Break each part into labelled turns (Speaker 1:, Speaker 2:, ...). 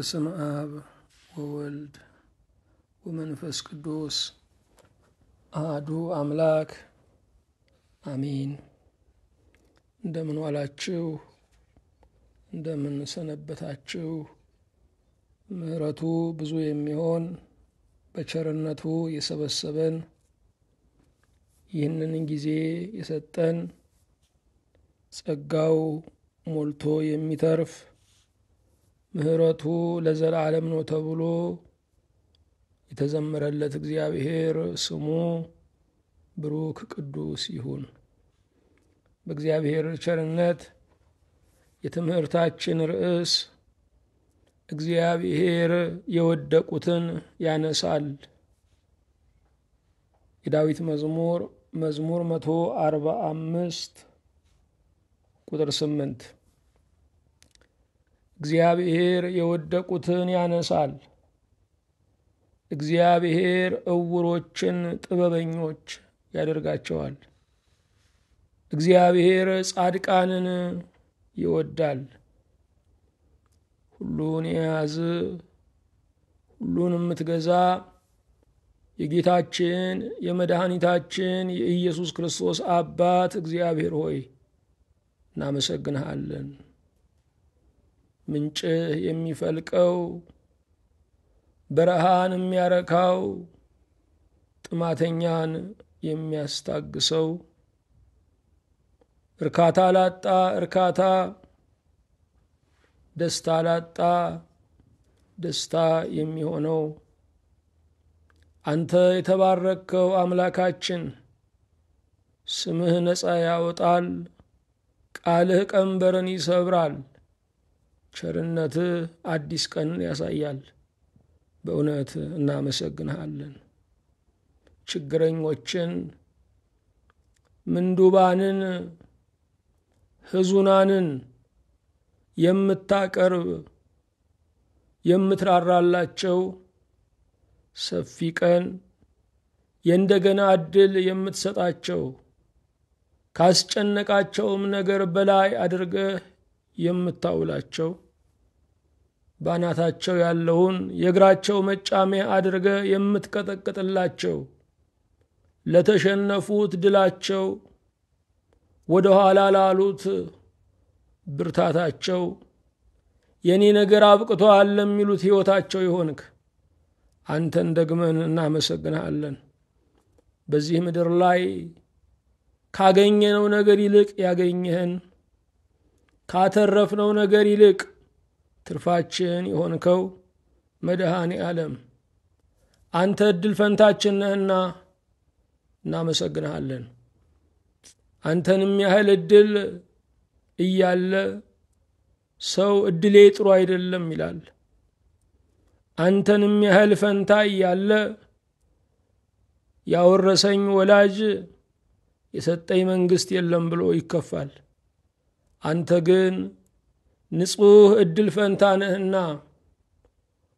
Speaker 1: በስመ አብ ወወልድ ወመንፈስ ቅዱስ አሐዱ አምላክ አሜን። እንደምን ዋላችሁ? እንደምን ሰነበታችሁ? ምሕረቱ ብዙ የሚሆን በቸርነቱ የሰበሰበን ይህንን ጊዜ የሰጠን ጸጋው ሞልቶ የሚተርፍ ምሕረቱ ለዘላለም ነው ተብሎ የተዘመረለት እግዚአብሔር ስሙ ብሩክ ቅዱስ ይሁን። በእግዚአብሔር ቸርነት የትምህርታችን ርዕስ እግዚአብሔር የወደቁትን ያነሳል። የዳዊት መዝሙር 145 ቁጥር 8 እግዚአብሔር የወደቁትን ያነሳል። እግዚአብሔር ዕውሮችን ጥበበኞች ያደርጋቸዋል። እግዚአብሔር ጻድቃንን ይወዳል። ሁሉን የያዝ ሁሉን የምትገዛ የጌታችን የመድኃኒታችን የኢየሱስ ክርስቶስ አባት እግዚአብሔር ሆይ እናመሰግንሃለን። ምንጭህ የሚፈልቀው በረሃን የሚያረካው ጥማተኛን የሚያስታግሰው እርካታ ላጣ እርካታ፣ ደስታ ላጣ ደስታ የሚሆነው አንተ የተባረከው አምላካችን ስምህ ነፃ ያወጣል። ቃልህ ቀንበርን ይሰብራል። ቸርነትህ አዲስ ቀንን ያሳያል። በእውነት እናመሰግንሃለን። ችግረኞችን፣ ምንዱባንን፣ ሕዙናንን የምታቀርብ የምትራራላቸው ሰፊ ቀን የእንደገና ዕድል የምትሰጣቸው ካስጨነቃቸውም ነገር በላይ አድርገህ የምታውላቸው ባናታቸው ያለውን የእግራቸው መጫሚያ አድርገህ የምትቀጠቅጥላቸው ለተሸነፉት ድላቸው፣ ወደ ኋላ ላሉት ብርታታቸው፣ የኔ ነገር አብቅቷል ለሚሉት ሕይወታቸው ይሆንክ አንተን ደግመን እናመሰግንሃለን። በዚህ ምድር ላይ ካገኘነው ነገር ይልቅ ያገኘህን፣ ካተረፍነው ነገር ይልቅ ትርፋችን የሆንከው መድኃኔ ዓለም አንተ ዕድል ፈንታችን ነህና እናመሰግንሃለን። አንተንም ያህል ዕድል እያለ ሰው ዕድሌ ጥሩ አይደለም ይላል። አንተንም ያህል ፈንታ እያለ ያወረሰኝ ወላጅ የሰጠኝ መንግሥት የለም ብሎ ይከፋል። አንተ ግን ንጹሕ ዕድል ፈንታ ነህና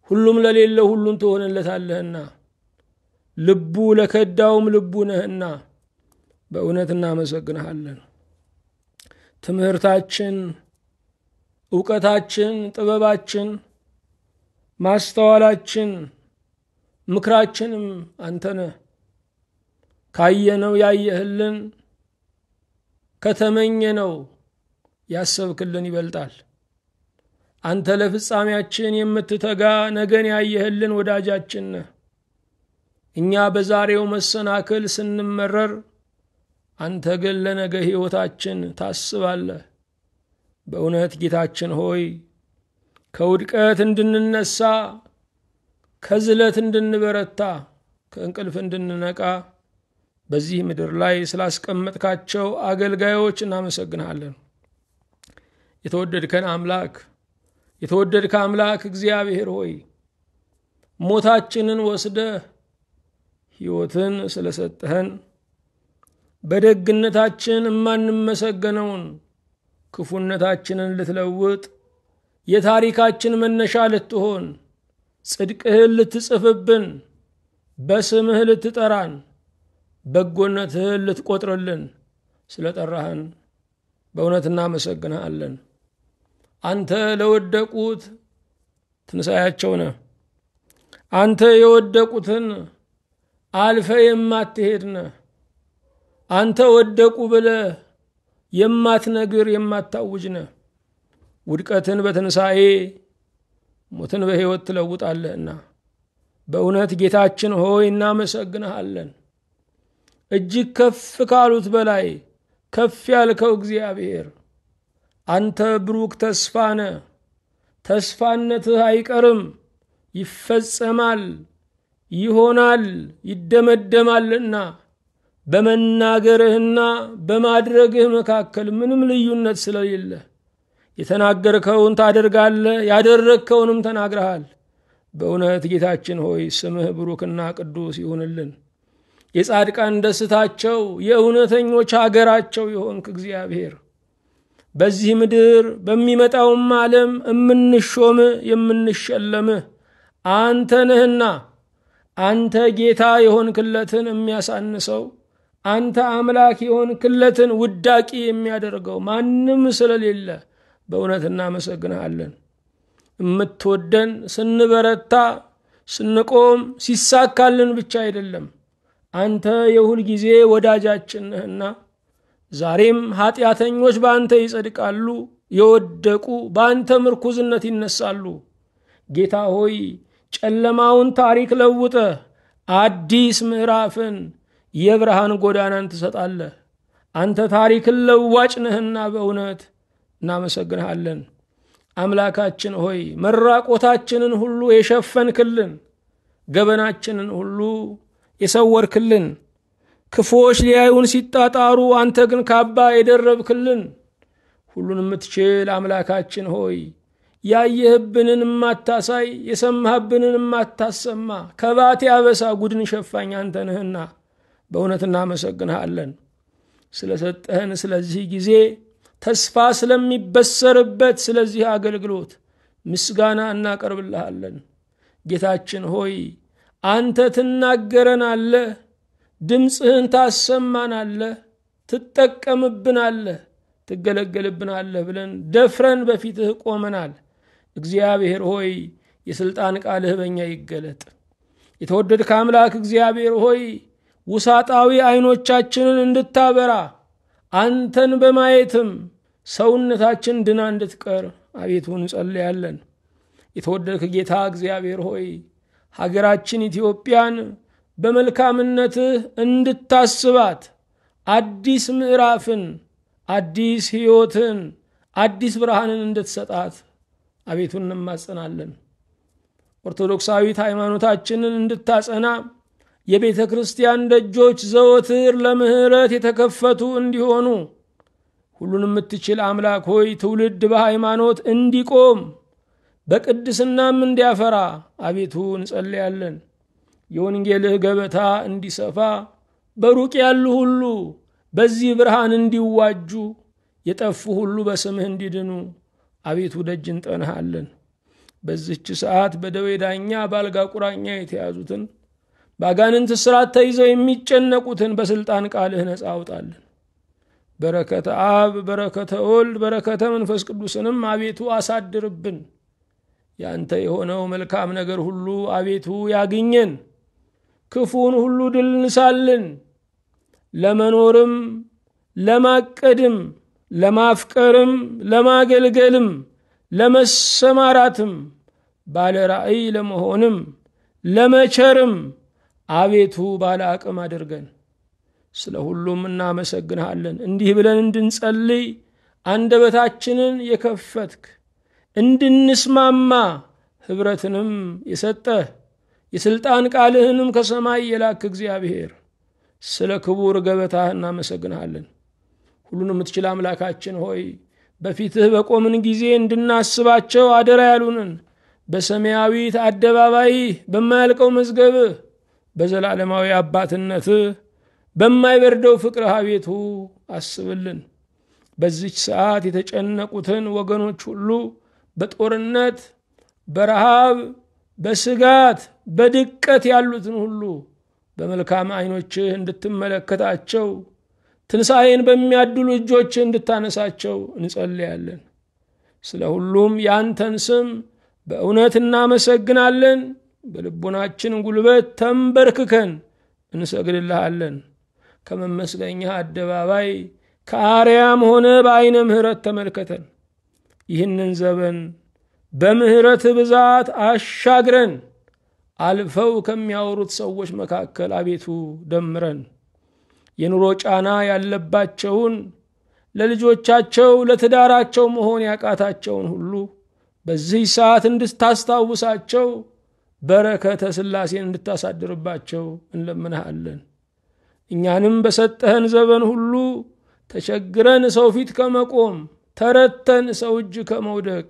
Speaker 1: ሁሉም ለሌለ ሁሉን ትሆንለታለህና ልቡ ለከዳውም ልቡ ነህና በእውነት እናመሰግንሃለን። ትምህርታችን፣ ዕውቀታችን፣ ጥበባችን፣ ማስተዋላችን፣ ምክራችንም አንተ ነህ። ካየነው ያየህልን፣ ከተመኘነው ያሰብክልን ይበልጣል። አንተ ለፍጻሜያችን የምትተጋ ነገን ያየህልን ወዳጃችን ነህ። እኛ በዛሬው መሰናክል ስንመረር፣ አንተ ግን ለነገ ሕይወታችን ታስባለህ። በእውነት ጌታችን ሆይ ከውድቀት እንድንነሳ፣ ከዝለት እንድንበረታ፣ ከእንቅልፍ እንድንነቃ በዚህ ምድር ላይ ስላስቀመጥካቸው አገልጋዮች እናመሰግንሃለን። የተወደድከን አምላክ፣ የተወደድከ አምላክ እግዚአብሔር ሆይ ሞታችንን ወስደህ ሕይወትን ስለሰጠህን በደግነታችን የማንመሰገነውን ክፉነታችንን ልትለውጥ የታሪካችን መነሻ ልትሆን ጽድቅህን ልትጽፍብን በስምህ ልትጠራን በጎነትህን ልትቆጥርልን ስለጠራህን በእውነት እናመሰግንሃለን። አንተ ለወደቁት ትንሣኤያቸው ነህ። አንተ የወደቁትን አልፈ የማትሄድ ነህ። አንተ ወደቁ ብለህ የማትነግር የማታውጅ ነህ። ውድቀትን በትንሣኤ ሞትን በሕይወት ትለውጣለህና በእውነት ጌታችን ሆይ እናመሰግንሃለን። እጅግ ከፍ ካሉት በላይ ከፍ ያልከው እግዚአብሔር አንተ ብሩክ ተስፋ ነህ። ተስፋነትህ አይቀርም፣ ይፈጸማል፣ ይሆናል፣ ይደመደማልና በመናገርህና በማድረግህ መካከል ምንም ልዩነት ስለሌለ የተናገርከውን ታደርጋለህ፣ ያደረግከውንም ተናግረሃል። በእውነት ጌታችን ሆይ ስምህ ብሩክና ቅዱስ ይሁንልን። የጻድቃን ደስታቸው የእውነተኞች ሀገራቸው የሆንክ እግዚአብሔር በዚህ ምድር በሚመጣውም ዓለም እምንሾምህ የምንሸለምህ አንተ ነህና አንተ ጌታ የሆንክለትን የሚያሳንሰው አንተ አምላክ የሆንክለትን ውዳቂ የሚያደርገው ማንም ስለሌለ በእውነት እናመሰግንሃለን። እምትወደን ስንበረታ ስንቆም ሲሳካልን ብቻ አይደለም፣ አንተ የሁል ጊዜ ወዳጃችን ነህና ዛሬም ኃጢአተኞች በአንተ ይጸድቃሉ፣ የወደቁ በአንተ ምርኩዝነት ይነሳሉ። ጌታ ሆይ ጨለማውን ታሪክ ለውጠ አዲስ ምዕራፍን የብርሃን ጎዳናን ትሰጣለህ። አንተ ታሪክን ለዋጭ ነህና በእውነት እናመሰግንሃለን። አምላካችን ሆይ መራቆታችንን ሁሉ የሸፈንክልን፣ ገበናችንን ሁሉ የሰወርክልን፣ ክፉዎች ሊያዩን ሲጣጣሩ አንተ ግን ካባ የደረብክልን ሁሉን የምትችል አምላካችን ሆይ ያየህብንን ማታሳይ የሰማህብንን ማታሰማ ከባቴ አበሳ ጉድን ሸፋኝ አንተ ነህና በእውነት እናመሰግንሃለን። ስለሰጠህን ስለዚህ ጊዜ ተስፋ ስለሚበሰርበት ስለዚህ አገልግሎት ምስጋና እናቀርብልሃለን። ጌታችን ሆይ አንተ ትናገረናለህ፣ ድምፅህን ታሰማናለህ፣ ትጠቀምብናለህ፣ ትገለገልብናለህ ብለን ደፍረን በፊትህ ቆመናል። እግዚአብሔር ሆይ የሥልጣን ቃልህ በእኛ ይገለጥ። የተወደድክ አምላክ እግዚአብሔር ሆይ ውሳጣዊ አይኖቻችንን እንድታበራ አንተን በማየትም ሰውነታችን ድና እንድትቀር አቤቱ እንጸልያለን። የተወደድክ ጌታ እግዚአብሔር ሆይ ሀገራችን ኢትዮጵያን በመልካምነትህ እንድታስባት አዲስ ምዕራፍን፣ አዲስ ሕይወትን፣ አዲስ ብርሃንን እንድትሰጣት አቤቱ እንማጸናለን። ኦርቶዶክሳዊት ሃይማኖታችንን እንድታጸና የቤተ ክርስቲያን ደጆች ዘወትር ለምህረት የተከፈቱ እንዲሆኑ ሁሉን የምትችል አምላክ ሆይ ትውልድ በሃይማኖት እንዲቆም በቅድስናም እንዲያፈራ አቤቱ እንጸልያለን። የወንጌልህ ገበታ እንዲሰፋ በሩቅ ያሉ ሁሉ በዚህ ብርሃን እንዲዋጁ የጠፉ ሁሉ በስምህ እንዲድኑ አቤቱ ደጅ እንጠናሃለን። በዚህች ሰዓት በደዌ ዳኛ ባልጋ ቁራኛ የተያዙትን ባጋንንት እስራት ተይዘው የሚጨነቁትን በስልጣን ቃልህ ነጻ አውጣልን። በረከተ አብ፣ በረከተ ወልድ፣ በረከተ መንፈስ ቅዱስንም አቤቱ አሳድርብን። ያንተ የሆነው መልካም ነገር ሁሉ አቤቱ ያግኘን። ክፉን ሁሉ ድል ንሳልን። ለመኖርም ለማቀድም ለማፍቀርም ለማገልገልም ለመሰማራትም ባለ ራእይ ለመሆንም ለመቸርም አቤቱ ባለ አቅም አድርገን። ስለ ሁሉም እናመሰግንሃለን። እንዲህ ብለን እንድንጸልይ አንደበታችንን የከፈትክ እንድንስማማ ህብረትንም የሰጠህ የሥልጣን ቃልህንም ከሰማይ የላክ እግዚአብሔር ስለ ክቡር ገበታህ እናመሰግንሃለን። ሁሉን የምትችል አምላካችን ሆይ በፊትህ በቆምን ጊዜ እንድናስባቸው አደራ ያሉንን በሰማያዊት አደባባይ በማያልቀው መዝገብህ በዘላለማዊ አባትነትህ በማይበርደው ፍቅርህ አቤቱ አስብልን። በዚች ሰዓት የተጨነቁትን ወገኖች ሁሉ በጦርነት በረሃብ በስጋት በድቀት ያሉትን ሁሉ በመልካም አይኖችህ እንድትመለከታቸው ትንሣኤን በሚያድሉ እጆችህ እንድታነሳቸው እንጸልያለን። ስለ ሁሉም ያንተን ስም በእውነት እናመሰግናለን። በልቦናችን ጉልበት ተንበርክከን እንሰግድልሃለን። ከመመስገኛ አደባባይ ከአርያም ሆነ በአይነ ምህረት ተመልከተን። ይህንን ዘመን በምህረት ብዛት አሻግረን አልፈው ከሚያወሩት ሰዎች መካከል አቤቱ ደምረን። የኑሮ ጫና ያለባቸውን ለልጆቻቸው ለትዳራቸው መሆን ያቃታቸውን ሁሉ በዚህ ሰዓት እንድታስታውሳቸው በረከተ ሥላሴን እንድታሳድርባቸው እንለምንሃለን። እኛንም በሰጠህን ዘመን ሁሉ ተቸግረን ሰው ፊት ከመቆም ተረተን ሰው እጅ ከመውደቅ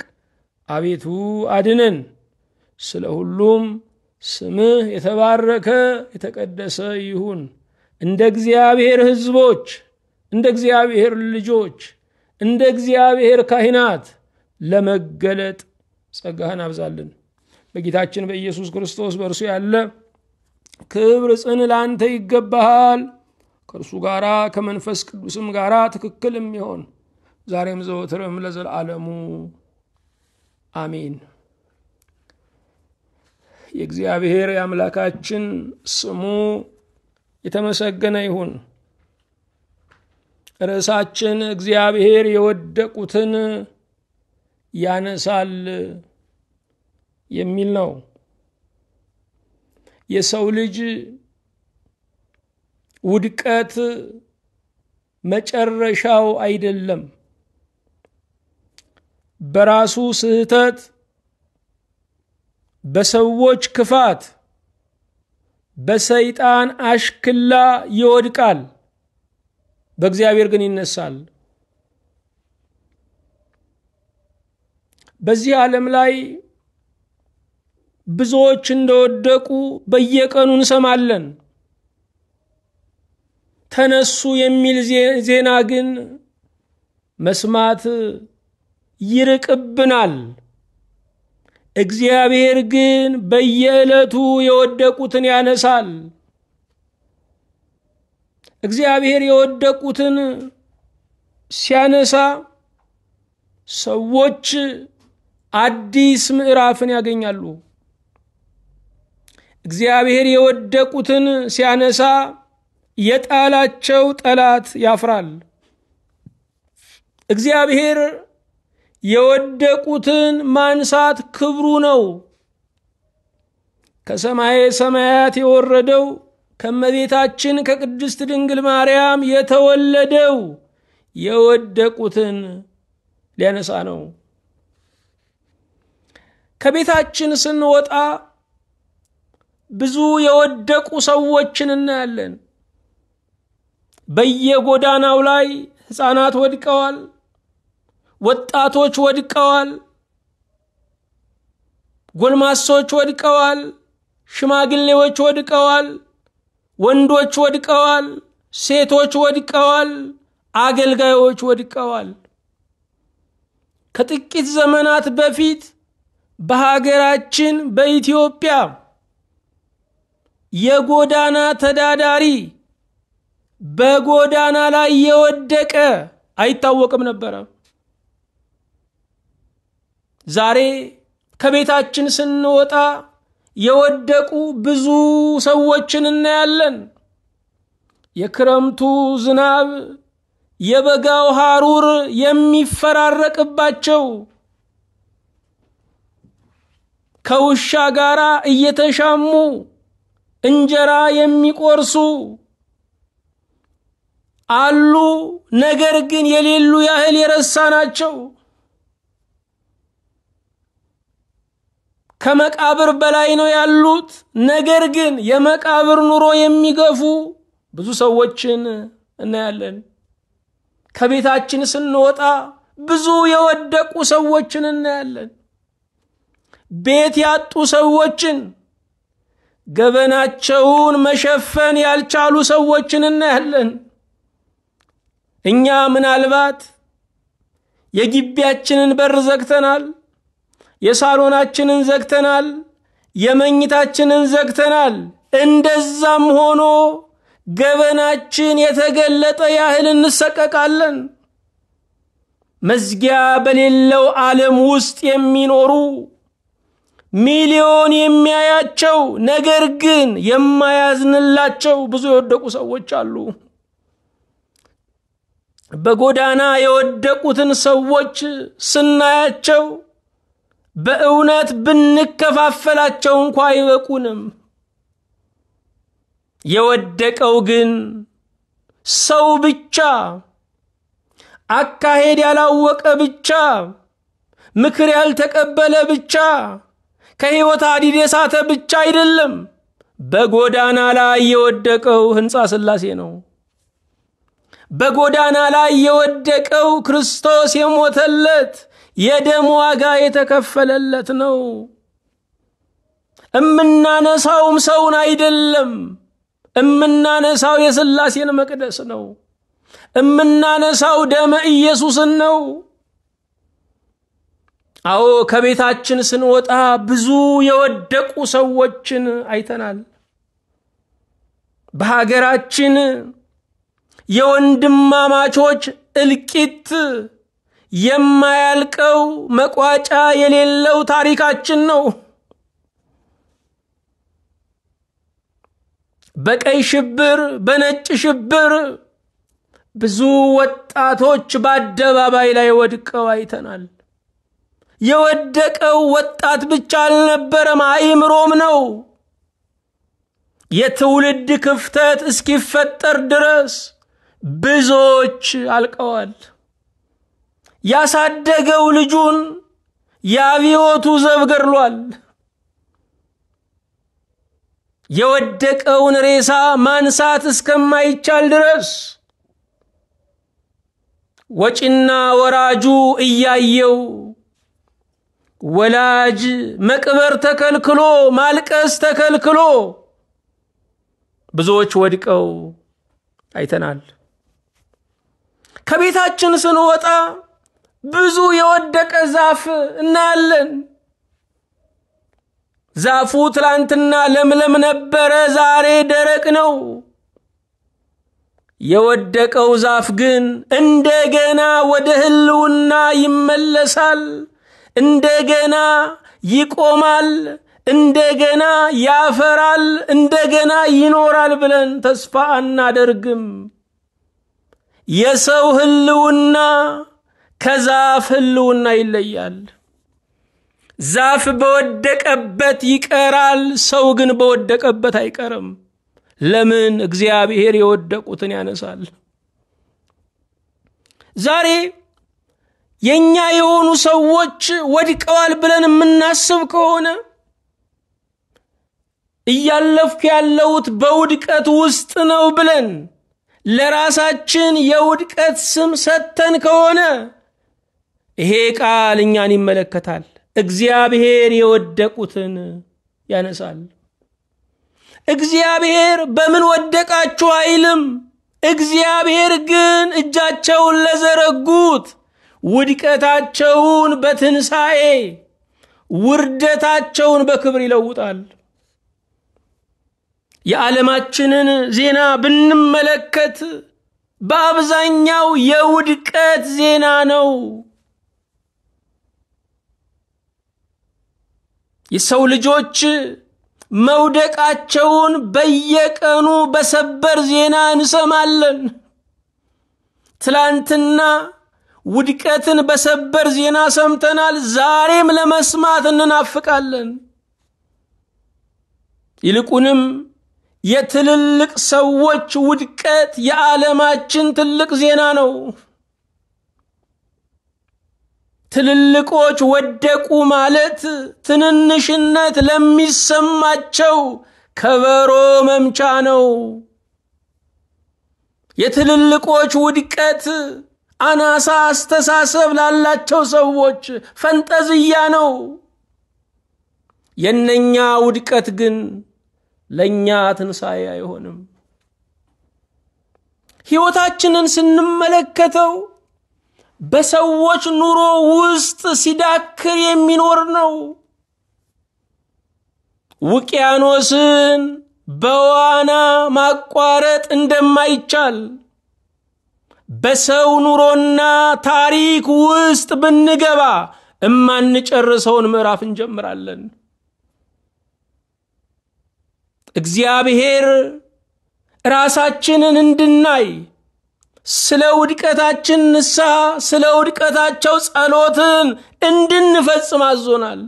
Speaker 1: አቤቱ አድነን። ስለ ሁሉም ስምህ የተባረከ የተቀደሰ ይሁን። እንደ እግዚአብሔር ሕዝቦች፣ እንደ እግዚአብሔር ልጆች፣ እንደ እግዚአብሔር ካህናት ለመገለጥ ጸጋህን አብዛልን። በጌታችን በኢየሱስ ክርስቶስ በእርሱ ያለ ክብር ጽን ላንተ ይገባሃል። ከእርሱ ጋራ ከመንፈስ ቅዱስም ጋራ ትክክል የሚሆን ዛሬም ዘወትርም ለዘላለሙ አሜን። የእግዚአብሔር የአምላካችን ስሙ የተመሰገነ ይሁን። ርዕሳችን እግዚአብሔር የወደቁትን ያነሳል የሚል ነው። የሰው ልጅ ውድቀት መጨረሻው አይደለም። በራሱ ስህተት፣ በሰዎች ክፋት፣ በሰይጣን አሽክላ ይወድቃል። በእግዚአብሔር ግን ይነሳል። በዚህ ዓለም ላይ ብዙዎች እንደወደቁ በየቀኑ እንሰማለን። ተነሱ የሚል ዜና ግን መስማት ይርቅብናል። እግዚአብሔር ግን በየዕለቱ የወደቁትን ያነሳል። እግዚአብሔር የወደቁትን ሲያነሳ ሰዎች አዲስ ምዕራፍን ያገኛሉ። እግዚአብሔር የወደቁትን ሲያነሳ የጣላቸው ጠላት ያፍራል። እግዚአብሔር የወደቁትን ማንሳት ክብሩ ነው። ከሰማየ ሰማያት የወረደው ከመቤታችን ከቅድስት ድንግል ማርያም የተወለደው የወደቁትን ሊያነሳ ነው። ከቤታችን ስንወጣ ብዙ የወደቁ ሰዎችን እናያለን። በየጎዳናው ላይ ሕፃናት ወድቀዋል፣ ወጣቶች ወድቀዋል፣ ጎልማሶች ወድቀዋል፣ ሽማግሌዎች ወድቀዋል፣ ወንዶች ወድቀዋል፣ ሴቶች ወድቀዋል፣ አገልጋዮች ወድቀዋል። ከጥቂት ዘመናት በፊት በሀገራችን በኢትዮጵያ የጎዳና ተዳዳሪ በጎዳና ላይ የወደቀ አይታወቅም ነበር። ዛሬ ከቤታችን ስንወጣ የወደቁ ብዙ ሰዎችን እናያለን። የክረምቱ ዝናብ የበጋው ሐሩር የሚፈራረቅባቸው ከውሻ ጋራ እየተሻሙ እንጀራ የሚቆርሱ አሉ። ነገር ግን የሌሉ ያህል የረሳናቸው ከመቃብር በላይ ነው ያሉት። ነገር ግን የመቃብር ኑሮ የሚገፉ ብዙ ሰዎችን እናያለን። ከቤታችን ስንወጣ ብዙ የወደቁ ሰዎችን እናያለን። ቤት ያጡ ሰዎችን፣ ገበናቸውን መሸፈን ያልቻሉ ሰዎችን እናያለን። እኛ ምናልባት የግቢያችንን በር ዘግተናል፣ የሳሎናችንን ዘግተናል፣ የመኝታችንን ዘግተናል። እንደዛም ሆኖ ገበናችን የተገለጠ ያህል እንሰቀቃለን። መዝጊያ በሌለው ዓለም ውስጥ የሚኖሩ ሚሊዮን የሚያያቸው ነገር ግን የማያዝንላቸው ብዙ የወደቁ ሰዎች አሉ። በጎዳና የወደቁትን ሰዎች ስናያቸው በእውነት ብንከፋፈላቸው እንኳን አይበቁንም። የወደቀው ግን ሰው ብቻ፣ አካሄድ ያላወቀ ብቻ፣ ምክር ያልተቀበለ ብቻ፣ ከህይወት ሐዲድ የሳተ ብቻ አይደለም። በጎዳና ላይ የወደቀው ሕንጻ ሥላሴ ነው። በጎዳና ላይ የወደቀው ክርስቶስ የሞተለት የደም ዋጋ የተከፈለለት ነው። እምናነሳውም ሰውን አይደለም፣ እምናነሳው የሥላሴን መቅደስ ነው። እምናነሳው ደመ ኢየሱስን ነው። አዎ ከቤታችን ስንወጣ ብዙ የወደቁ ሰዎችን አይተናል። በሀገራችን የወንድማማቾች እልቂት የማያልቀው መቋጫ የሌለው ታሪካችን ነው። በቀይ ሽብር፣ በነጭ ሽብር ብዙ ወጣቶች በአደባባይ ላይ ወድቀው አይተናል። የወደቀው ወጣት ብቻ አልነበረም፣ አእምሮም ነው። የትውልድ ክፍተት እስኪፈጠር ድረስ ብዙዎች አልቀዋል። ያሳደገው ልጁን ያብዮቱ ዘብ ገድሏል። የወደቀውን ሬሳ ማንሳት እስከማይቻል ድረስ ወጪና ወራጁ እያየው ወላጅ መቅበር ተከልክሎ ማልቀስ ተከልክሎ ብዙዎች ወድቀው አይተናል። ከቤታችን ስንወጣ ብዙ የወደቀ ዛፍ እናያለን። ዛፉ ትላንትና ለምለም ነበረ፣ ዛሬ ደረቅ ነው። የወደቀው ዛፍ ግን እንደገና ወደ ህልውና ይመለሳል፣ እንደገና ይቆማል፣ እንደገና ያፈራል፣ እንደገና ይኖራል ብለን ተስፋ አናደርግም። የሰው ህልውና ከዛፍ ህልውና ይለያል። ዛፍ በወደቀበት ይቀራል፣ ሰው ግን በወደቀበት አይቀርም። ለምን? እግዚአብሔር የወደቁትን ያነሳል። ዛሬ የኛ የሆኑ ሰዎች ወድቀዋል ብለን የምናስብ ከሆነ እያለፍኩ ያለሁት በውድቀት ውስጥ ነው ብለን ለራሳችን የውድቀት ስም ሰተን ከሆነ ይሄ ቃል እኛን ይመለከታል። እግዚአብሔር የወደቁትን ያነሳል። እግዚአብሔር በምን ወደቃችሁ አይልም። እግዚአብሔር ግን እጃቸውን ለዘረጉት ውድቀታቸውን በትንሣኤ ውርደታቸውን በክብር ይለውጣል። የዓለማችንን ዜና ብንመለከት በአብዛኛው የውድቀት ዜና ነው። የሰው ልጆች መውደቃቸውን በየቀኑ በሰበር ዜና እንሰማለን። ትላንትና ውድቀትን በሰበር ዜና ሰምተናል፣ ዛሬም ለመስማት እንናፍቃለን። ይልቁንም የትልልቅ ሰዎች ውድቀት የዓለማችን ትልቅ ዜና ነው። ትልልቆች ወደቁ ማለት ትንንሽነት ለሚሰማቸው ከበሮ መምቻ ነው። የትልልቆች ውድቀት አናሳ አስተሳሰብ ላላቸው ሰዎች ፈንጠዝያ ነው። የነኛ ውድቀት ግን ለኛ ትንሣኤ አይሆንም። ሕይወታችንን ስንመለከተው በሰዎች ኑሮ ውስጥ ሲዳክር የሚኖር ነው። ውቅያኖስን በዋና ማቋረጥ እንደማይቻል በሰው ኑሮና ታሪክ ውስጥ ብንገባ እማንጨርሰውን ምዕራፍ እንጀምራለን። እግዚአብሔር ራሳችንን እንድናይ ስለ ውድቀታችን ንስሐ ስለ ውድቀታቸው ጸሎትን እንድንፈጽም አዞናል።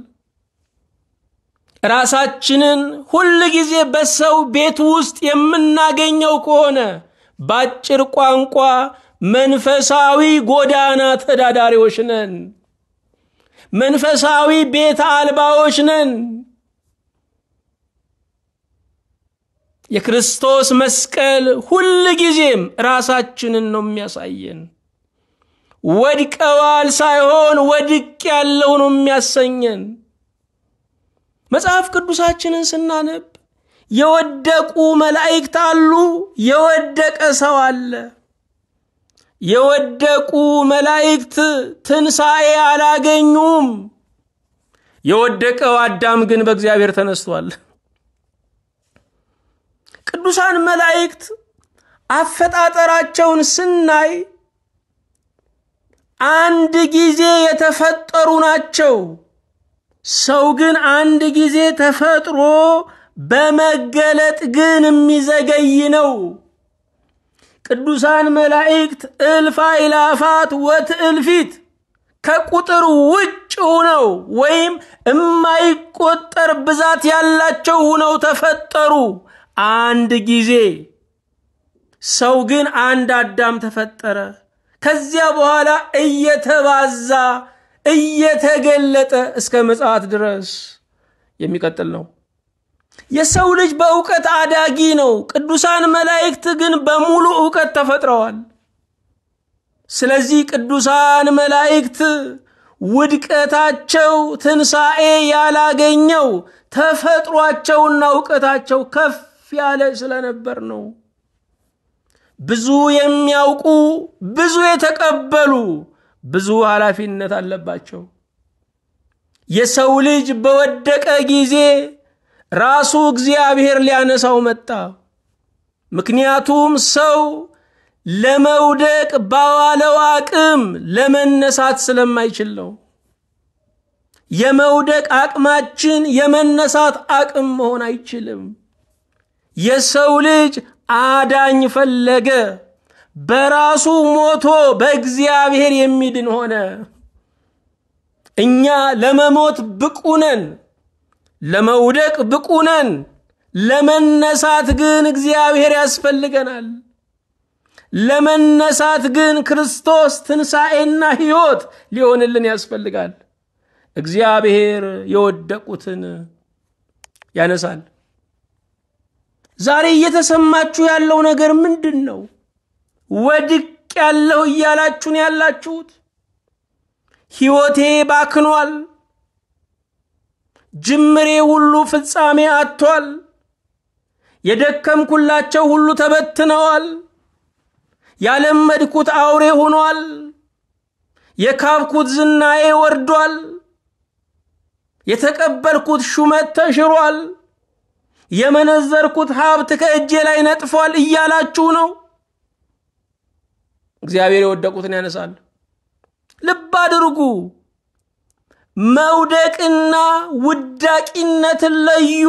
Speaker 1: ራሳችንን ሁሉ ጊዜ በሰው ቤት ውስጥ የምናገኘው ከሆነ ባጭር ቋንቋ መንፈሳዊ ጎዳና ተዳዳሪዎች ነን። መንፈሳዊ ቤት አልባዎች ነን። የክርስቶስ መስቀል ሁሉ ጊዜም ራሳችንን ነው የሚያሳየን። ወድቀዋል ሳይሆን ወድቅ ያለው ነው የሚያሰኘን። መጽሐፍ ቅዱሳችንን ስናነብ የወደቁ መላእክት አሉ፣ የወደቀ ሰው አለ። የወደቁ መላእክት ትንሣኤ አላገኙም። የወደቀው አዳም ግን በእግዚአብሔር ተነስቷል። ቅዱሳን መላእክት አፈጣጠራቸውን ስናይ አንድ ጊዜ የተፈጠሩ ናቸው። ሰው ግን አንድ ጊዜ ተፈጥሮ በመገለጥ ግን የሚዘገይ ነው። ቅዱሳን መላእክት እልፍ አእላፋት ወትእልፊት ከቁጥር ውጭ ሆነው ወይም የማይቆጠር ብዛት ያላቸው ሆነው ተፈጠሩ አንድ ጊዜ። ሰው ግን አንድ አዳም ተፈጠረ። ከዚያ በኋላ እየተባዛ እየተገለጠ እስከ ምጽአት ድረስ የሚቀጥል ነው። የሰው ልጅ በእውቀት አዳጊ ነው። ቅዱሳን መላእክት ግን በሙሉ ዕውቀት ተፈጥረዋል። ስለዚህ ቅዱሳን መላእክት ውድቀታቸው ትንሣኤ ያላገኘው ተፈጥሯቸውና ዕውቀታቸው ከፍ ያለ ስለነበር ነው። ብዙ የሚያውቁ ብዙ የተቀበሉ ብዙ ኃላፊነት አለባቸው። የሰው ልጅ በወደቀ ጊዜ ራሱ እግዚአብሔር ሊያነሳው መጣ። ምክንያቱም ሰው ለመውደቅ ባዋለው አቅም ለመነሳት ስለማይችል ነው። የመውደቅ አቅማችን የመነሳት አቅም መሆን አይችልም። የሰው ልጅ አዳኝ ፈለገ። በራሱ ሞቶ በእግዚአብሔር የሚድን ሆነ። እኛ ለመሞት ብቁ ነን፣ ለመውደቅ ብቁ ነን። ለመነሳት ግን እግዚአብሔር ያስፈልገናል። ለመነሳት ግን ክርስቶስ ትንሣኤና ሕይወት ሊሆንልን ያስፈልጋል። እግዚአብሔር የወደቁትን ያነሳል። ዛሬ እየተሰማችሁ ያለው ነገር ምንድነው? ወድቅ ያለው እያላችሁ ነው ያላችሁት? ሕይወቴ ባክኗል፣ ጅምሬ ሁሉ ፍጻሜ አጥቷል፣ የደከምኩላቸው ሁሉ ተበትነዋል፣ ያለመድኩት አውሬ ሆኗል፣ የካብኩት ዝናዬ ወርዷል፣ የተቀበልኩት ሹመት ተሽሯል፣ የመነዘርኩት ሀብት ከእጄ ላይ ነጥፏል እያላችሁ ነው። እግዚአብሔር የወደቁትን ያነሳል። ልብ አድርጉ። መውደቅና ውዳቂነትን ለዩ።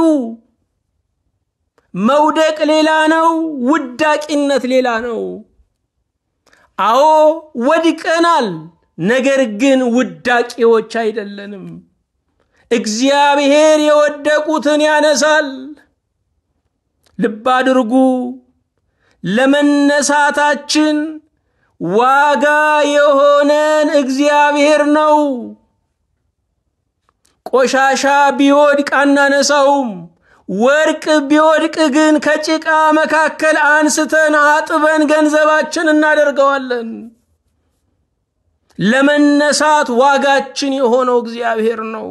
Speaker 1: መውደቅ ሌላ ነው፣ ውዳቂነት ሌላ ነው። አዎ ወድቀናል፣ ነገር ግን ውዳቂዎች አይደለንም። እግዚአብሔር የወደቁትን ያነሳል። ልብ አድርጉ። ለመነሳታችን ዋጋ የሆነን እግዚአብሔር ነው። ቆሻሻ ቢወድቅ አናነሳውም። ወርቅ ቢወድቅ ግን ከጭቃ መካከል አንስተን አጥበን ገንዘባችን እናደርገዋለን። ለመነሳት ዋጋችን የሆነው እግዚአብሔር ነው።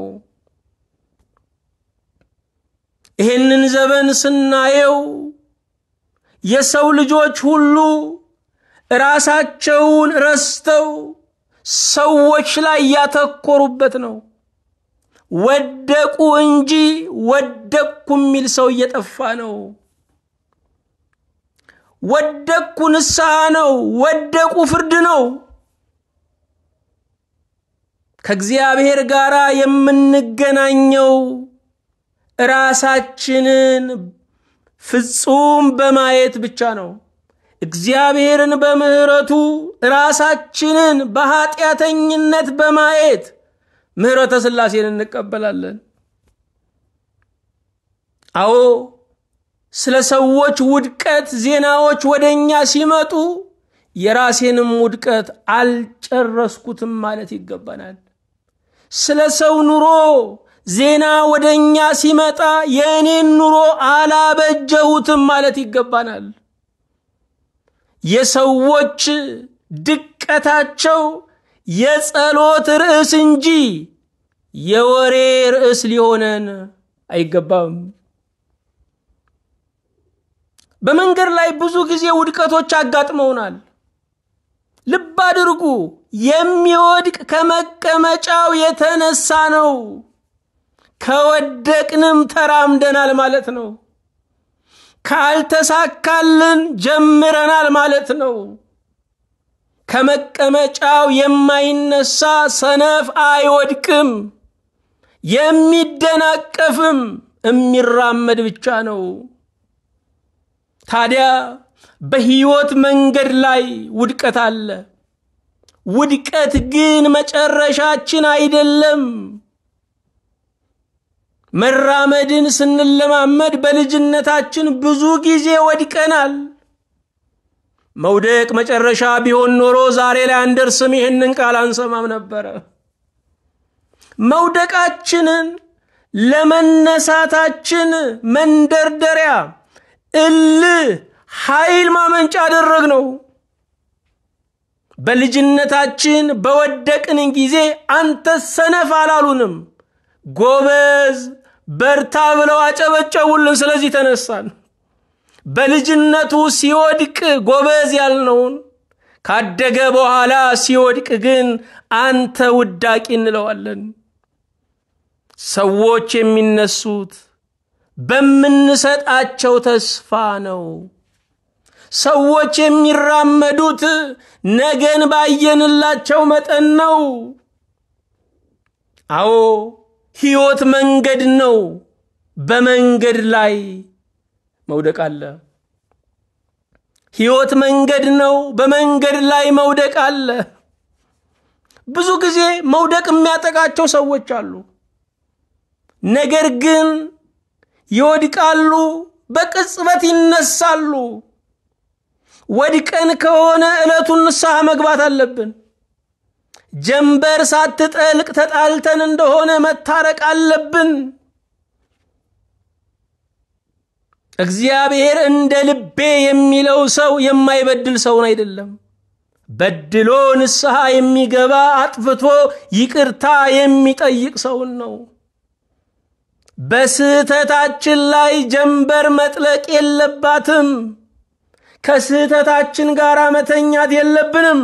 Speaker 1: ይህንን ዘመን ስናየው የሰው ልጆች ሁሉ ራሳቸውን ረስተው ሰዎች ላይ ያተኮሩበት ነው። ወደቁ እንጂ ወደቅኩ የሚል ሰው እየጠፋ ነው። ወደቅኩ ንስሐ ነው፣ ወደቁ ፍርድ ነው። ከእግዚአብሔር ጋር የምንገናኘው ራሳችንን ፍጹም በማየት ብቻ ነው። እግዚአብሔርን በምህረቱ ራሳችንን በኃጢአተኝነት በማየት ምህረተ ሥላሴን እንቀበላለን። አዎ ስለ ሰዎች ውድቀት ዜናዎች ወደኛ ሲመጡ የራሴንም ውድቀት አልጨረስኩትም ማለት ይገባናል። ስለ ሰው ኑሮ ዜና ወደኛ ሲመጣ የኔን ኑሮ አላበጀሁትም ማለት ይገባናል። የሰዎች ድቀታቸው የጸሎት ርዕስ እንጂ የወሬ ርዕስ ሊሆነን አይገባም። በመንገድ ላይ ብዙ ጊዜ ውድቀቶች አጋጥመውናል። ልብ አድርጉ፣ የሚወድቅ ከመቀመጫው የተነሳ ነው። ከወደቅንም ተራምደናል ማለት ነው። ካልተሳካልን ጀምረናል ማለት ነው። ከመቀመጫው የማይነሳ ሰነፍ አይወድቅም። የሚደናቀፍም የሚራመድ ብቻ ነው። ታዲያ በሕይወት መንገድ ላይ ውድቀት አለ። ውድቀት ግን መጨረሻችን አይደለም። መራመድን ስንለማመድ በልጅነታችን ብዙ ጊዜ ወድቀናል። መውደቅ መጨረሻ ቢሆን ኖሮ ዛሬ ላይ አንደርስም፣ ይህንን ቃል አንሰማም ነበረ። መውደቃችንን ለመነሳታችን መንደርደሪያ ኃይል ማመንጫ አደረግነው። በልጅነታችን በወደቅን ጊዜ አንተ ሰነፍ አላሉንም፣ ጎበዝ በርታ ብለው አጨበጨቡልን። ስለዚህ ተነሳን። በልጅነቱ ሲወድቅ ጎበዝ ያልነውን ካደገ በኋላ ሲወድቅ ግን አንተ ውዳቂ እንለዋለን። ሰዎች የሚነሱት በምንሰጣቸው ተስፋ ነው። ሰዎች የሚራመዱት ነገን ባየንላቸው መጠን ነው። አዎ ሕይወት መንገድ ነው። በመንገድ ላይ መውደቅ አለ። ሕይወት መንገድ ነው። በመንገድ ላይ መውደቅ አለ። ብዙ ጊዜ መውደቅ የሚያጠቃቸው ሰዎች አሉ። ነገር ግን ይወድቃሉ፣ በቅጽበት ይነሳሉ። ወድቀን ከሆነ ዕለቱን ንስሐ መግባት አለብን። ጀንበር ሳትጠልቅ ተጣልተን እንደሆነ መታረቅ አለብን። እግዚአብሔር እንደ ልቤ የሚለው ሰው የማይበድል ሰውን አይደለም። በድሎ ንስሐ የሚገባ አጥፍቶ ይቅርታ የሚጠይቅ ሰውን ነው። በስህተታችን ላይ ጀንበር መጥለቅ የለባትም። ከስህተታችን ጋር መተኛት የለብንም።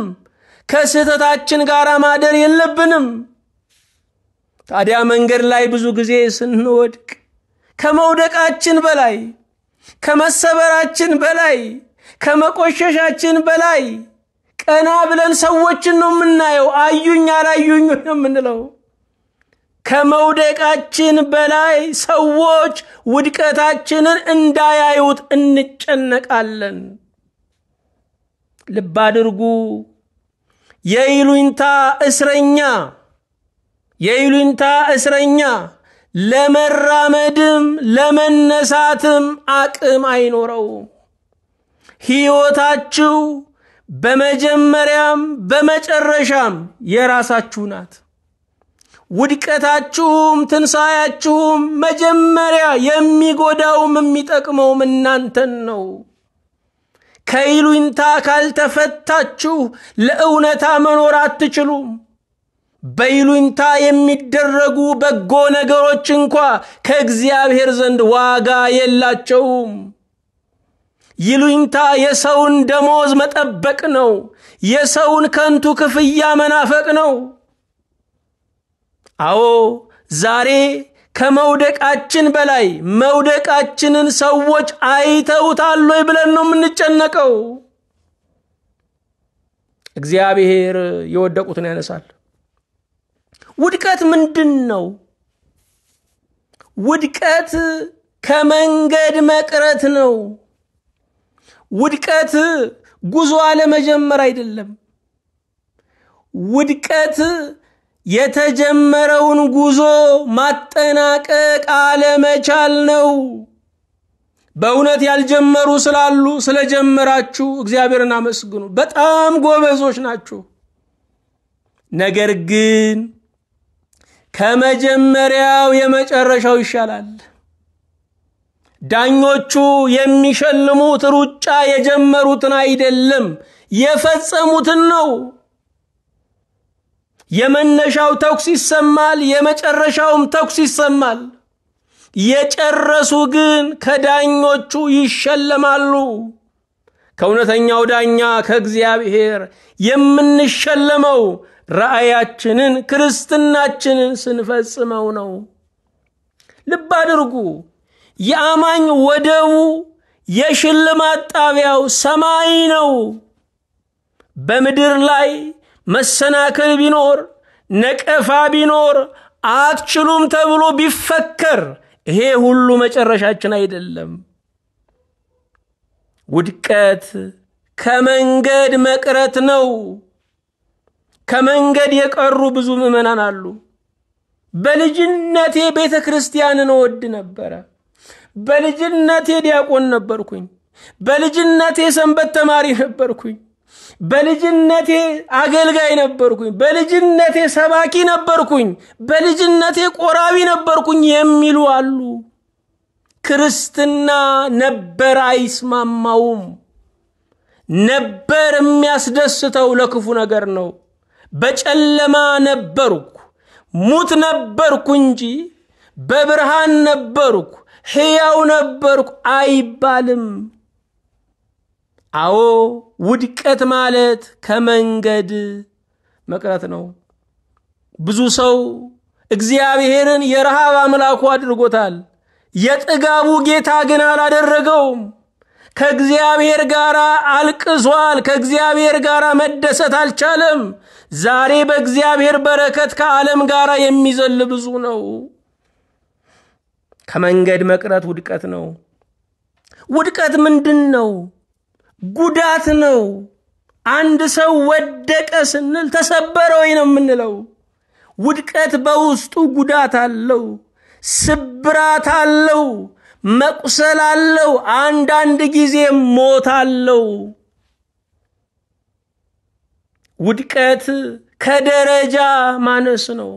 Speaker 1: ከስህተታችን ጋር ማደር የለብንም። ታዲያ መንገድ ላይ ብዙ ጊዜ ስንወድቅ ከመውደቃችን በላይ፣ ከመሰበራችን በላይ፣ ከመቆሸሻችን በላይ ቀና ብለን ሰዎችን ነው የምናየው። አዩኝ አላዩኝ ነው የምንለው። ከመውደቃችን በላይ ሰዎች ውድቀታችንን እንዳያዩት እንጨነቃለን። ልብ አድርጉ። የይሉኝታ እስረኛ ለመራመድም ለመነሳትም አቅም አይኖረው። ሕይወታችሁ በመጀመሪያም በመጨረሻም የራሳችሁ ናት። ውድቀታችሁም ትንሳያችሁም መጀመሪያ የሚጎዳውም የሚጠቅመውም እናንተን ነው። ከይሉኝታ ካልተፈታችሁ ለእውነታ መኖር አትችሉም። በይሉኝታ የሚደረጉ በጎ ነገሮች እንኳ ከእግዚአብሔር ዘንድ ዋጋ የላቸውም። ይሉኝታ የሰውን ደሞዝ መጠበቅ ነው። የሰውን ከንቱ ክፍያ መናፈቅ ነው። አዎ ዛሬ ከመውደቃችን በላይ መውደቃችንን ሰዎች አይተውታል ወይ ብለን ነው የምንጨነቀው። እግዚአብሔር የወደቁትን ያነሳል። ውድቀት ምንድነው? ውድቀት ከመንገድ መቅረት ነው። ውድቀት ጉዞ አለመጀመር አይደለም። ውድቀት የተጀመረውን ጉዞ ማጠናቀቅ አለመቻል ነው። በእውነት ያልጀመሩ ስላሉ ስለጀመራችሁ እግዚአብሔርን አመስግኑ። በጣም ጎበዞች ናችሁ። ነገር ግን ከመጀመሪያው የመጨረሻው ይሻላል። ዳኞቹ የሚሸልሙት ሩጫ የጀመሩትን አይደለም የፈጸሙትን ነው። የመነሻው ተኩስ ይሰማል፣ የመጨረሻውም ተኩስ ይሰማል። የጨረሱ ግን ከዳኞቹ ይሸለማሉ። ከእውነተኛው ዳኛ ከእግዚአብሔር የምንሸለመው ራእያችንን ክርስትናችንን ስንፈጽመው ነው። ልብ አድርጉ። የአማኝ ወደቡ የሽልማት ጣቢያው ሰማይ ነው። በምድር ላይ መሰናከል ቢኖር ነቀፋ ቢኖር አትችሉም ተብሎ ቢፈከር ይሄ ሁሉ መጨረሻችን አይደለም። ውድቀት ከመንገድ መቅረት ነው። ከመንገድ የቀሩ ብዙ ምዕመናን አሉ። በልጅነቴ ቤተክርስቲያንን ወድ ነበር። በልጅነቴ ዲያቆን ነበርኩኝ። በልጅነቴ ሰንበት ተማሪ ነበርኩኝ። በልጅነቴ አገልጋይ ነበርኩኝ። በልጅነቴ ሰባኪ ነበርኩኝ። በልጅነቴ ቆራቢ ነበርኩኝ የሚሉ አሉ። ክርስትና ነበር አይስማማውም። ነበር የሚያስደስተው ለክፉ ነገር ነው። በጨለማ ነበርኩ ሙት ነበርኩ እንጂ በብርሃን ነበርኩ ሕያው ነበርኩ አይባልም። አዎ ውድቀት ማለት ከመንገድ መቅረት ነው። ብዙ ሰው እግዚአብሔርን የረሃብ አምላኩ አድርጎታል። የጥጋቡ ጌታ ግን አላደረገውም። ከእግዚአብሔር ጋር አልቅሷል። ከእግዚአብሔር ጋር መደሰት አልቻለም። ዛሬ በእግዚአብሔር በረከት ከዓለም ጋር የሚዘል ብዙ ነው። ከመንገድ መቅረት ውድቀት ነው። ውድቀት ምንድነው? ጉዳት ነው። አንድ ሰው ወደቀ ስንል ተሰበረ ወይ ነው የምንለው። ውድቀት በውስጡ ጉዳት አለው፣ ስብራት አለው፣ መቁሰል አለው፣ አንዳንድ ጊዜ ሞት አለው። ውድቀት ከደረጃ ማነስ ነው።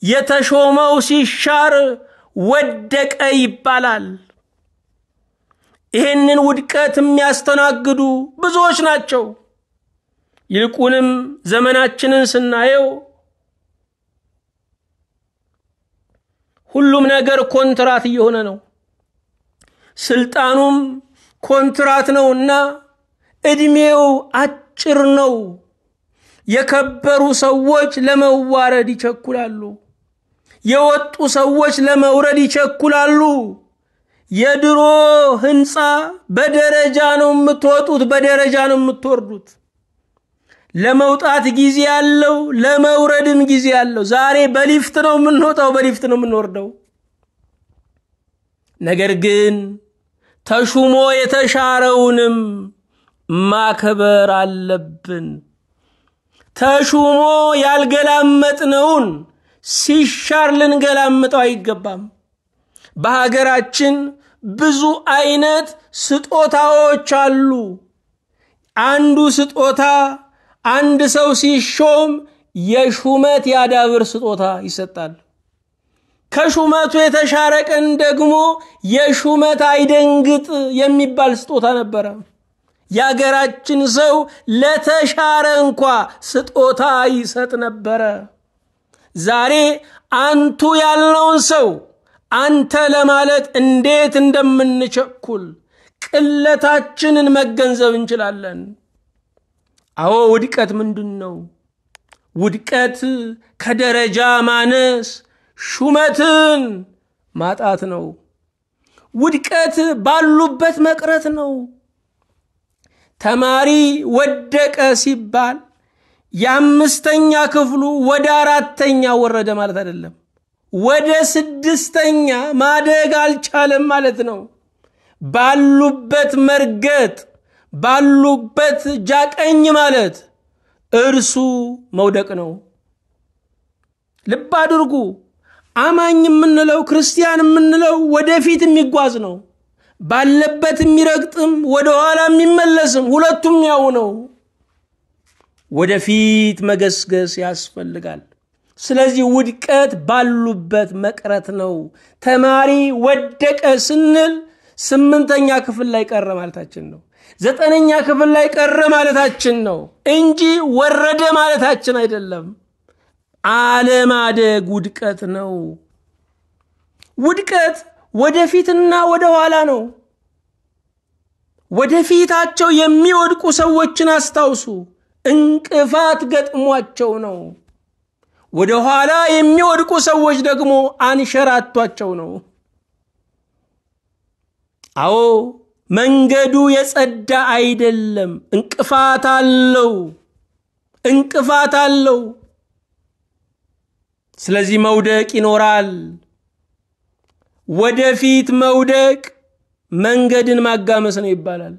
Speaker 1: የተሾመው ሲሻር ወደቀ ይባላል። ይህንን ውድቀት የሚያስተናግዱ ብዙዎች ናቸው። ይልቁንም ዘመናችንን ስናየው ሁሉም ነገር ኮንትራት እየሆነ ነው። ስልጣኑም ኮንትራት ነውና እድሜው አጭር ነው። የከበሩ ሰዎች ለመዋረድ ይቸኩላሉ። የወጡ ሰዎች ለመውረድ ይቸኩላሉ። የድሮ ህንጻ በደረጃ ነው የምትወጡት፣ በደረጃ ነው የምትወርዱት። ለመውጣት ጊዜ ያለው ለመውረድም ጊዜ ያለው። ዛሬ በሊፍት ነው የምንወጣው፣ በሊፍት ነው የምንወርደው። ነገር ግን ተሹሞ የተሻረውንም ማከበር አለብን። ተሹሞ ያልገላመጥነውን ሲሻር ልንገላምጠው አይገባም። በሀገራችን ብዙ አይነት ስጦታዎች አሉ። አንዱ ስጦታ አንድ ሰው ሲሾም የሹመት ያዳብር ስጦታ ይሰጣል። ከሹመቱ የተሻረ ቀን ደግሞ የሹመት አይደንግጥ የሚባል ስጦታ ነበረ። የሀገራችን ሰው ለተሻረ እንኳ ስጦታ ይሰጥ ነበረ። ዛሬ አንቱ ያልነውን ሰው አንተ ለማለት እንዴት እንደምንቸኩል ቅለታችንን መገንዘብ እንችላለን። አዎ ውድቀት ምንድነው? ውድቀት ከደረጃ ማነስ ሹመትን ማጣት ነው። ውድቀት ባሉበት መቅረት ነው። ተማሪ ወደቀ ሲባል የአምስተኛ ክፍሉ ወደ አራተኛ ወረደ ማለት አይደለም። ወደ ስድስተኛ ማደግ አልቻለም ማለት ነው። ባሉበት መርገጥ፣ ባሉበት ጃቀኝ ማለት እርሱ መውደቅ ነው። ልብ አድርጉ። አማኝ የምንለው ክርስቲያን የምንለው ወደፊት የሚጓዝ ነው። ባለበት የሚረግጥም ወደ ኋላ የሚመለስም ሁለቱም ያው ነው። ወደፊት መገስገስ ያስፈልጋል። ስለዚህ ውድቀት ባሉበት መቅረት ነው። ተማሪ ወደቀ ስንል 8ኛ ክፍል ላይ ቀረ ማለታችን ነው። 9ኛ ክፍል ላይ ቀረ ማለታችን ነው እንጂ ወረደ ማለታችን አይደለም። አለማደግ ውድቀት ነው። ውድቀት ወደፊትና ወደ ኋላ ነው። ወደፊታቸው የሚወድቁ ሰዎችን አስታውሱ። እንቅፋት ገጥሟቸው ነው። ወደ ኋላ የሚወድቁ ሰዎች ደግሞ አንሸራቷቸው ነው። አዎ መንገዱ የጸዳ አይደለም። እንቅፋት አለው። እንቅፋት አለው። ስለዚህ መውደቅ ይኖራል። ወደፊት መውደቅ መንገድን ማጋመስ ነው ይባላል።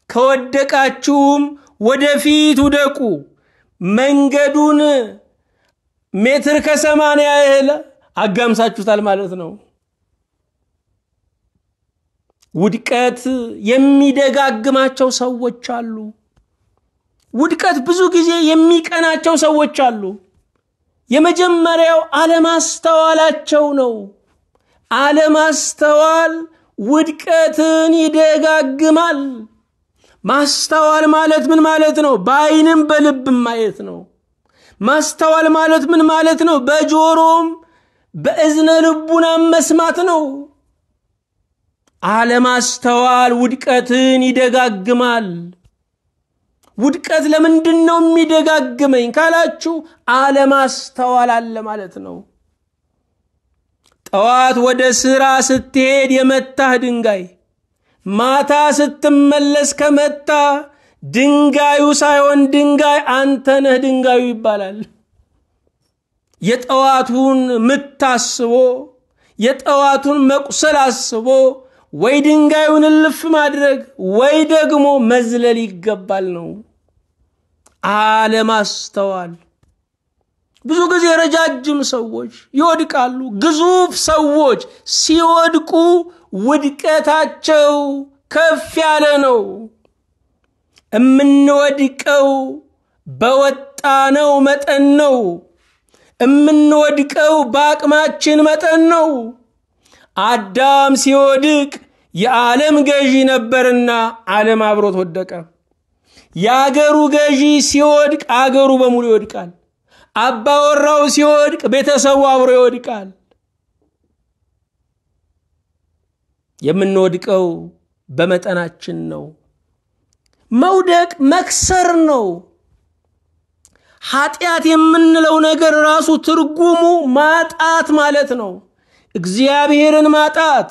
Speaker 1: ከወደቃችሁም ወደፊት ውደቁ። መንገዱን ሜትር ከ80 ያህል አጋምሳችሁታል ማለት ነው። ውድቀት የሚደጋግማቸው ሰዎች አሉ። ውድቀት ብዙ ጊዜ የሚቀናቸው ሰዎች አሉ። የመጀመሪያው አለማስተዋላቸው ነው። አለማስተዋል ውድቀትን ይደጋግማል። ማስተዋል ማለት ምን ማለት ነው? በአይንም በልብም ማየት ነው። ማስተዋል ማለት ምን ማለት ነው? በጆሮም በእዝነ ልቡና መስማት ነው። አለማስተዋል ውድቀትን ይደጋግማል። ውድቀት ለምንድነው የሚደጋግመኝ ካላችሁ አለማስተዋል አለ ማለት ነው። ጠዋት ወደ ስራ ስትሄድ የመታህ ድንጋይ ማታ ስትመለስ ከመታ ድንጋዩ ሳይሆን ድንጋይ አንተ ነህ ድንጋዩ ይባላል። የጠዋቱን ምታስቦ የጠዋቱን መቁሰል አስቦ ወይ ድንጋዩን ልፍ ማድረግ ወይ ደግሞ መዝለል ይገባል ነው። አለማስተዋል። ብዙ ጊዜ ረጃጅም ሰዎች ይወድቃሉ። ግዙፍ ሰዎች ሲወድቁ ውድቀታቸው ከፍ ያለ ነው። እምንወድቀው በወጣነው መጠን ነው። እምንወድቀው በአቅማችን መጠን ነው። አዳም ሲወድቅ የዓለም ገዢ ነበርና ዓለም አብሮት ወደቀ። ያገሩ ገዢ ሲወድቅ አገሩ በሙሉ ይወድቃል። አባወራው ሲወድቅ ቤተሰቡ አብሮ ይወድቃል። የምንወድቀው በመጠናችን ነው። መውደቅ መክሰር ነው። ኃጢአት የምንለው ነገር ራሱ ትርጉሙ ማጣት ማለት ነው። እግዚአብሔርን ማጣት፣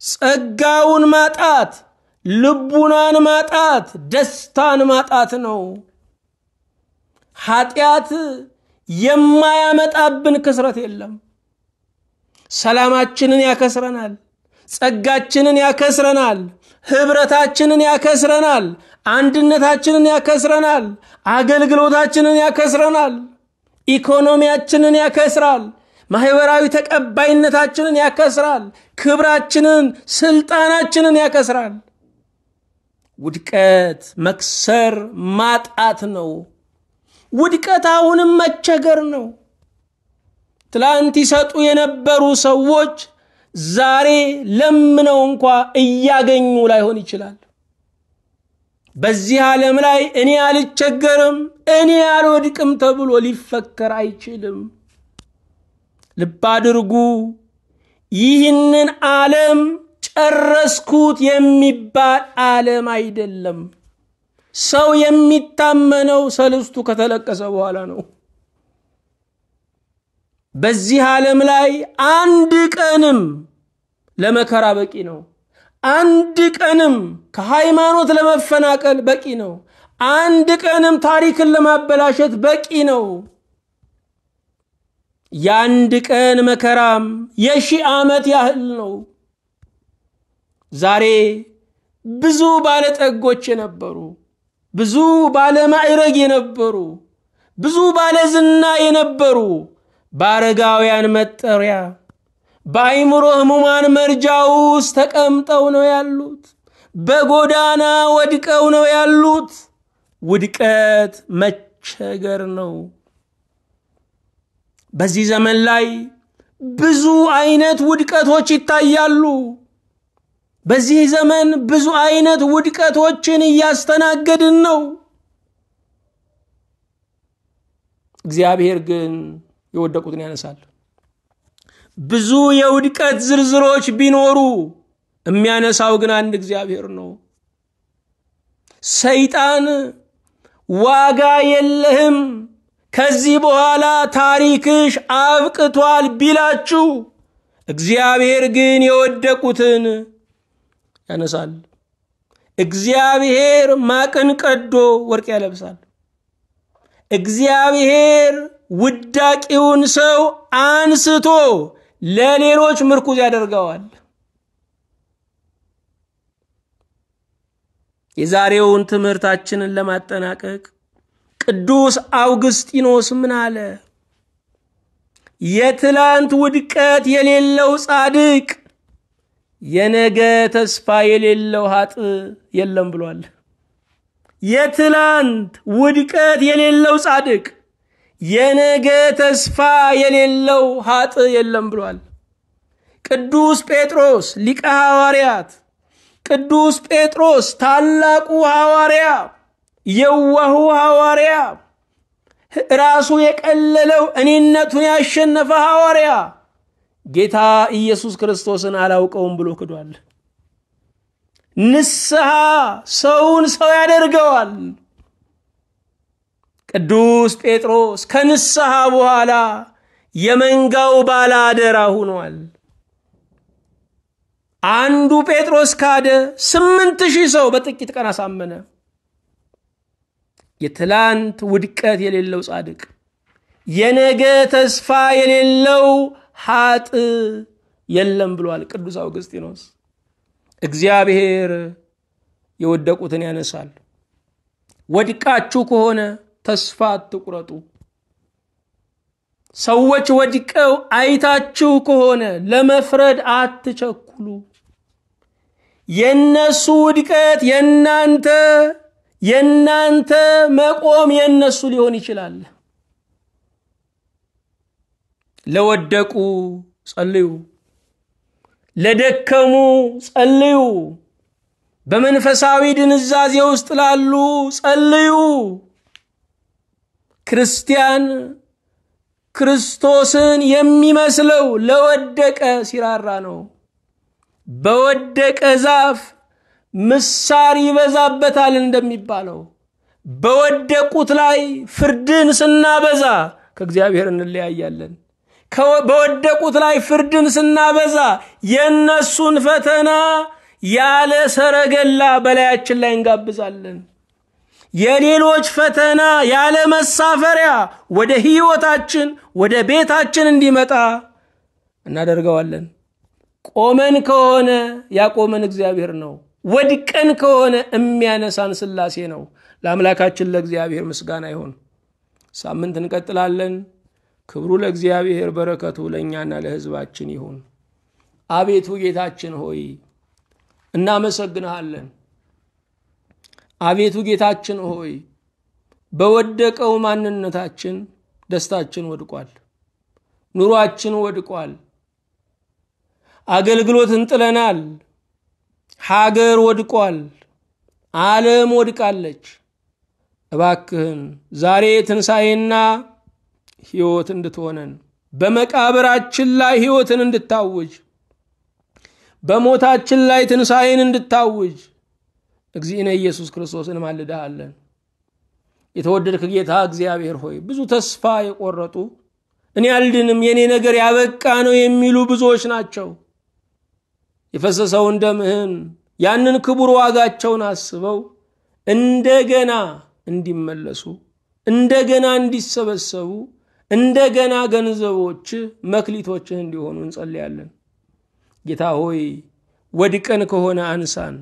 Speaker 1: ጸጋውን ማጣት፣ ልቡናን ማጣት፣ ደስታን ማጣት ነው። ኃጢአት የማያመጣብን ክስረት የለም። ሰላማችንን ያከስረናል፣ ጸጋችንን ያከስረናል፣ ህብረታችንን ያከስረናል፣ አንድነታችንን ያከስረናል፣ አገልግሎታችንን ያከስረናል፣ ኢኮኖሚያችንን ያከስራል፣ ማህበራዊ ተቀባይነታችንን ያከስራል፣ ክብራችንን ስልጣናችንን ያከስራል። ውድቀት መክሰር ማጣት ነው። ውድቀት አሁንም መቸገር ነው። ትላንት ይሰጡ የነበሩ ሰዎች ዛሬ ለምነው እንኳን እያገኙ ላይሆን ይችላል። በዚህ ዓለም ላይ እኔ አልቸገርም እኔ አልወድቅም ተብሎ ሊፈከር አይችልም። ልብ አድርጉ። ይህንን ዓለም ጨረስኩት የሚባል ዓለም አይደለም። ሰው የሚታመነው ሰልስቱ ከተለቀሰ በኋላ ነው። በዚህ ዓለም ላይ አንድ ቀንም ለመከራ በቂ ነው። አንድ ቀንም ከሃይማኖት ለመፈናቀል በቂ ነው። አንድ ቀንም ታሪክን ለማበላሸት በቂ ነው። የአንድ ቀን መከራም የሺህ ዓመት ያህል ነው። ዛሬ ብዙ ባለጠጎች የነበሩ፣ ብዙ ባለማዕረግ የነበሩ፣ ብዙ ባለዝና የነበሩ በአረጋውያን መጠሪያ በአይምሮ ሕሙማን መርጃ ውስጥ ተቀምጠው ነው ያሉት። በጎዳና ወድቀው ነው ያሉት። ውድቀት መቸገር ነው። በዚህ ዘመን ላይ ብዙ አይነት ውድቀቶች ይታያሉ። በዚህ ዘመን ብዙ አይነት ውድቀቶችን እያስተናገድን ነው። እግዚአብሔር ግን የወደቁትን ያነሳል። ብዙ የውድቀት ዝርዝሮች ቢኖሩ የሚያነሳው ግን አንድ እግዚአብሔር ነው። ሰይጣን ዋጋ የለህም፣ ከዚህ በኋላ ታሪክሽ አብቅቷል ቢላችሁ፣ እግዚአብሔር ግን የወደቁትን ያነሳል። እግዚአብሔር ማቅን ቀዶ ወርቅ ያለብሳል። እግዚአብሔር ውዳቂውን ሰው አንስቶ ለሌሎች ምርኩዝ ያደርገዋል። የዛሬውን ትምህርታችንን ለማጠናቀቅ ቅዱስ አውግስጢኖስ ምን አለ? የትላንት ውድቀት የሌለው ጻድቅ የነገ ተስፋ የሌለው ኃጥእ የለም ብሏል። የትላንት ውድቀት የሌለው ጻድቅ የነገ ተስፋ የሌለው ኃጥእ የለም ብሏል። ቅዱስ ጴጥሮስ ሊቀ ሐዋርያት፣ ቅዱስ ጴጥሮስ ታላቁ ሐዋርያ፣ የዋሁ ሐዋርያ፣ ራሱ የቀለለው እኔነቱን ያሸነፈ ሐዋርያ ጌታ ኢየሱስ ክርስቶስን አላውቀውም ብሎ ክዷል። ንስሐ ሰውን ሰው ያደርገዋል። ቅዱስ ጴጥሮስ ከንስሐ በኋላ የመንጋው ባለአደራ ሆኗል። አንዱ ጴጥሮስ ካደ 8000 ሰው በጥቂት ቀን አሳመነ። የትላንት ውድቀት የሌለው ጻድቅ የነገ ተስፋ የሌለው ኃጥእ የለም ብሏል ቅዱስ አውግስጢኖስ። እግዚአብሔር የወደቁትን ያነሳል። ወድቃችሁ ከሆነ ተስፋ አትቁረጡ። ሰዎች ወድቀው አይታችሁ ከሆነ ለመፍረድ አትቸኩሉ። የነሱ ውድቀት የናንተ መቆም የነሱ ሊሆን ይችላል። ለወደቁ ጸልዩ፣ ለደከሙ ጸልዩ፣ በመንፈሳዊ ድንዛዜ ውስጥ ላሉ ጸልዩ። ክርስቲያን ክርስቶስን የሚመስለው ለወደቀ ሲራራ ነው። በወደቀ ዛፍ ምሳር ይበዛበታል እንደሚባለው በወደቁት ላይ ፍርድን ስናበዛ ከእግዚአብሔር እንለያያለን። በወደቁት ላይ ፍርድን ስናበዛ የነሱን ፈተና ያለ ሰረገላ በላያችን ላይ እንጋብዛለን። የሌሎች ፈተና ያለ መሳፈሪያ ወደ ህይወታችን ወደ ቤታችን እንዲመጣ እናደርገዋለን። ቆመን ከሆነ ያቆመን እግዚአብሔር ነው። ወድቀን ከሆነ የሚያነሳን ሥላሴ ነው። ለአምላካችን ለእግዚአብሔር ምስጋና ይሁን። ሳምንት እንቀጥላለን። ክብሩ ለእግዚአብሔር፣ በረከቱ ለእኛና ለሕዝባችን ይሁን። አቤቱ ጌታችን ሆይ እናመሰግንሃለን። አቤቱ ጌታችን ሆይ በወደቀው ማንነታችን ደስታችን ወድቋል፣ ኑሯችን ወድቋል፣ አገልግሎትን ጥለናል፣ ሀገር ወድቋል፣ ዓለም ወድቃለች። እባክህን ዛሬ ትንሣኤና ሕይወት እንድትሆነን፣ በመቃብራችን ላይ ሕይወትን እንድታውጅ፣ በሞታችን ላይ ትንሣኤን እንድታውጅ እግዚእነ ኢየሱስ ክርስቶስን ማልደሃለን። የተወደድክ ጌታ እግዚአብሔር ሆይ ብዙ ተስፋ የቆረጡ እኔ አልድንም የኔ ነገር ያበቃ ነው የሚሉ ብዙዎች ናቸው። የፈሰሰውን ደምህን ያንን ክቡር ዋጋቸውን አስበው እንደገና እንዲመለሱ እንደገና እንዲሰበሰቡ እንደገና ገንዘቦች መክሊቶችህ እንዲሆኑ እንጸልያለን። ጌታ ሆይ ወድቀን ከሆነ አንሳን፣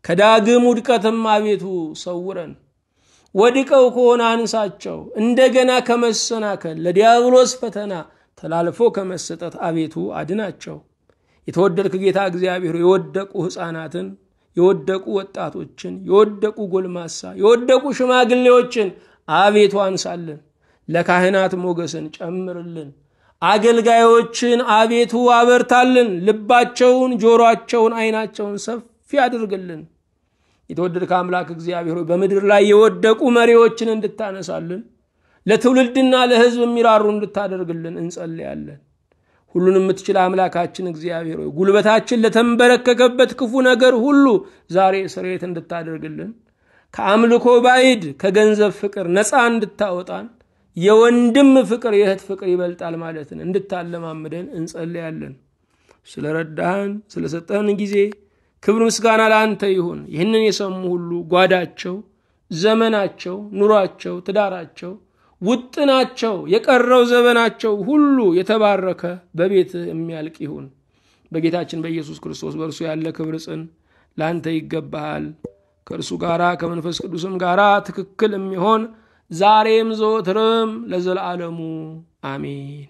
Speaker 1: ከዳግም ውድቀትም አቤቱ ሰውረን። ወድቀው ከሆነ አንሳቸው፣ እንደገና ከመሰናከል ለዲያብሎስ ፈተና ተላልፎ ከመሰጠት አቤቱ አድናቸው። የተወደድክ ጌታ እግዚአብሔር የወደቁ ሕፃናትን፣ የወደቁ ወጣቶችን፣ የወደቁ ጎልማሳ፣ የወደቁ ሽማግሌዎችን አቤቱ አንሳልን። ለካህናት ሞገስን ጨምርልን። አገልጋዮችን አቤቱ አበርታልን። ልባቸውን፣ ጆሮአቸውን፣ አይናቸውን ሰፊ አድርግልን። የተወደድክ አምላክ እግዚአብሔር ሆይ በምድር ላይ የወደቁ መሪዎችን እንድታነሳልን፣ ለትውልድና ለሕዝብ የሚራሩ እንድታደርግልን እንጸልያለን። ሁሉን የምትችል አምላካችን እግዚአብሔር ሆይ ጉልበታችን ለተንበረከከበት ክፉ ነገር ሁሉ ዛሬ ስርየት እንድታደርግልን፣ ከአምልኮ ባዕድ ከገንዘብ ፍቅር ነፃ እንድታወጣን፣ የወንድም ፍቅር የእህት ፍቅር ይበልጣል ማለትን እንድታለማምደን እንጸልያለን። ስለረዳህን ስለሰጠህን ጊዜ ክብር ምስጋና ለአንተ ይሁን። ይህንን የሰሙ ሁሉ ጓዳቸው፣ ዘመናቸው፣ ኑሯቸው፣ ትዳራቸው፣ ውጥናቸው፣ የቀረው ዘመናቸው ሁሉ የተባረከ በቤትህ የሚያልቅ ይሁን። በጌታችን በኢየሱስ ክርስቶስ በእርሱ ያለ ክብር ጽን ለአንተ ይገባሃል። ከእርሱ ጋራ ከመንፈስ ቅዱስም ጋራ ትክክል የሚሆን ዛሬም ዘወትርም ለዘላለሙ አሜን።